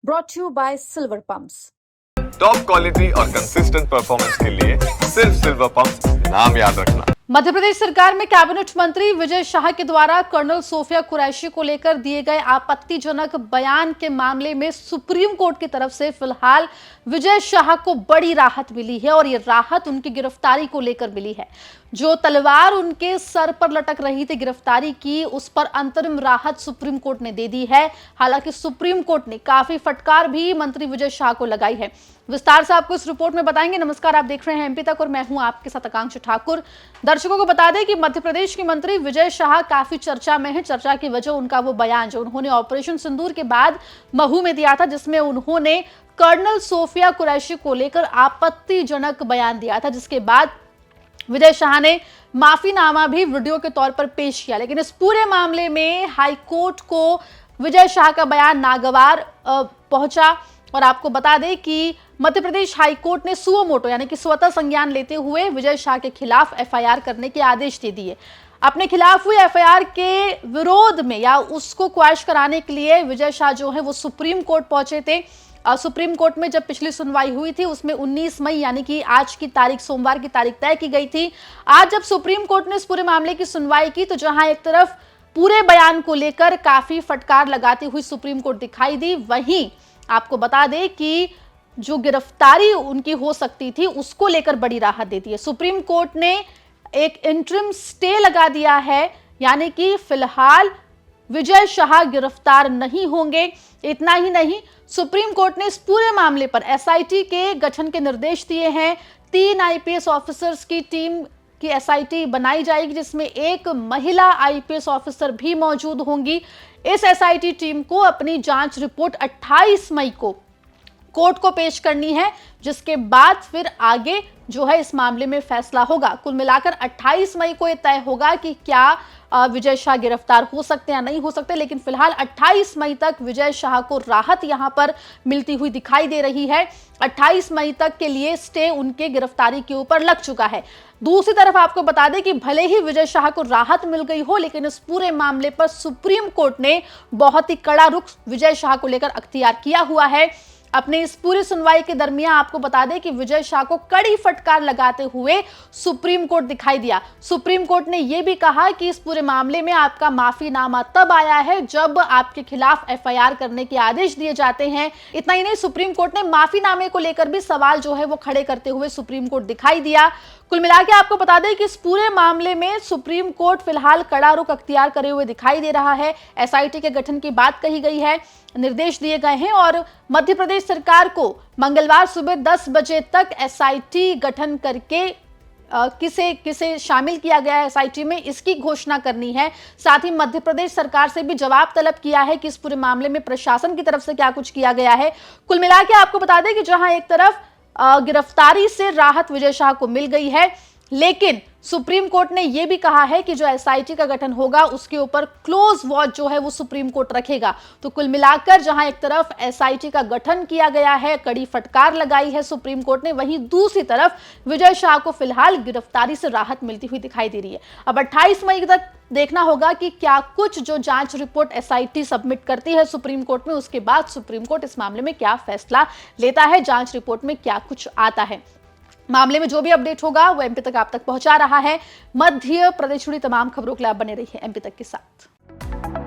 brought to you by Silver Pumps. Top quality और consistent performance के लिए सिर्फ सिल्वर पंप्स नाम याद रखना। मध्य प्रदेश सरकार में कैबिनेट मंत्री विजय शाह के द्वारा कर्नल सोफिया कुरैशी को लेकर दिए गए आपत्तिजनक बयान के मामले में सुप्रीम कोर्ट की तरफ से फिलहाल विजय शाह को बड़ी राहत मिली है और ये राहत उनकी गिरफ्तारी को लेकर मिली है। जो तलवार उनके सर पर लटक रही थी गिरफ्तारी की, उस पर अंतरिम राहत सुप्रीम कोर्ट ने दे दी है। हालांकि सुप्रीम कोर्ट ने काफी फटकार भी मंत्री विजय शाह को लगाई है। विस्तार से आपको इस रिपोर्ट में बताएंगे। नमस्कार, आप देख रहे हैं एमपी तक और मैं हूं आपके साथ आकांक्षा ठाकुर। दर्शकों को बता दें कि मध्य प्रदेश के मंत्री विजय शाह काफी चर्चा में है। चर्चा की वजह उनका वो बयान जो उन्होंने ऑपरेशन सिंदूर के बाद महू में दिया था, जिसमें उन्होंने कर्नल सोफिया कुरैशी को लेकर आपत्तिजनक बयान दिया था, जिसके बाद विजय शाह ने माफीनामा भी वीडियो के तौर पर पेश किया। लेकिन इस पूरे मामले में हाईकोर्ट को विजय शाह का बयान नागवार पहुंचा और आपको बता दें कि मध्य प्रदेश हाईकोर्ट ने सुओ मोटो यानी कि स्वतः संज्ञान लेते हुए विजय शाह के खिलाफ एफआईआर करने के आदेश दे दिए। अपने खिलाफ हुई एफआईआर के विरोध में या उसको क्वैश कराने के लिए विजय शाह जो है वो सुप्रीम कोर्ट पहुंचे थे। सुप्रीम कोर्ट में जब पिछली सुनवाई हुई थी उसमें 19 मई यानी कि आज की तारीख, सोमवार की तारीख तय की गई थी। आज जब सुप्रीम कोर्ट ने इस पूरे मामले की सुनवाई की तो जहां एक तरफ पूरे बयान को लेकर काफी फटकार लगाती हुई सुप्रीम कोर्ट दिखाई दी, वहीं आपको बता दें कि जो गिरफ्तारी उनकी हो सकती थी उसको लेकर बड़ी राहत देती है। सुप्रीम कोर्ट ने एक इंटरिम स्टे लगा दिया है, यानी कि फिलहाल विजय शाह गिरफ्तार नहीं होंगे। इतना ही नहीं, सुप्रीम कोर्ट ने इस पूरे मामले पर एसआईटी के गठन के निर्देश दिए हैं। 3 आईपीएस ऑफिसर्स की टीम की एसआईटी बनाई जाएगी, जिसमें एक महिला आईपीएस ऑफिसर भी मौजूद होंगी। इस एसआईटी टीम को अपनी जांच रिपोर्ट 28 मई को कोर्ट को पेश करनी है, जिसके बाद फिर आगे जो है इस मामले में फैसला होगा। कुल मिलाकर 28 मई को यह तय होगा कि क्या विजय शाह गिरफ्तार हो सकते हैं या नहीं हो सकते। लेकिन फिलहाल 28 मई तक विजय शाह को राहत यहां पर मिलती हुई दिखाई दे रही है। 28 मई तक के लिए स्टे उनके गिरफ्तारी के ऊपर लग चुका है। दूसरी तरफ आपको बता दें कि भले ही विजय शाह को राहत मिल गई हो, लेकिन इस पूरे मामले पर सुप्रीम कोर्ट ने बहुत ही कड़ा रुख विजय शाह को लेकर अख्तियार किया हुआ है। अपने इस पूरी सुनवाई के दरमियान आपको बता दें कि विजय शाह को कड़ी फटकार लगाते हुए सुप्रीम कोर्ट दिखाई दिया। सुप्रीम कोर्ट ने यह भी कहा कि इस पूरे मामले में आपका माफीनामा तब आया है जब आपके खिलाफ एफआईआर करने के आदेश दिए जाते हैं। इतना ही नहीं, सुप्रीम कोर्ट ने माफीनामे को लेकर भी सवाल जो है वो खड़े करते हुए सुप्रीम कोर्ट दिखाई दिया। कुल मिलाकर आपको बता दें कि इस पूरे मामले में सुप्रीम कोर्ट फिलहाल कड़ा रुख अख्तियार करे हुए दिखाई दे रहा है। एसआईटी के गठन की बात कही गई है, निर्देश दिए गए हैं और मध्य प्रदेश सरकार को मंगलवार सुबह 10 बजे तक एसआईटी गठन करके किसे शामिल किया गया है एसआईटी में, इसकी घोषणा करनी है। साथ ही मध्य प्रदेश सरकार से भी जवाब तलब किया है कि इस पूरे मामले में प्रशासन की तरफ से क्या कुछ किया गया है। कुल मिलाकर आपको बता दें कि जहां एक तरफ गिरफ्तारी से राहत विजय शाह को मिल गई है, लेकिन सुप्रीम कोर्ट ने यह भी कहा है कि जो एसआईटी का गठन होगा उसके ऊपर क्लोज वॉच जो है वो सुप्रीम कोर्ट रखेगा। तो कुल मिलाकर जहां एक तरफ एसआईटी का गठन किया गया है, कड़ी फटकार लगाई है सुप्रीम कोर्ट ने, वहीं दूसरी तरफ विजय शाह को फिलहाल गिरफ्तारी से राहत मिलती हुई दिखाई दे रही है। अब 28 मई तक देखना होगा कि क्या कुछ जो जांच रिपोर्ट एसआईटी सबमिट करती है सुप्रीम कोर्ट में, उसके बाद सुप्रीम कोर्ट इस मामले में क्या फैसला लेता है, जांच रिपोर्ट में क्या कुछ आता है। मामले में जो भी अपडेट होगा वो एमपी तक आप तक पहुंचा रहा है। मध्य प्रदेश जुड़ी तमाम खबरों के लिए आप बने रहिए एमपी तक के साथ।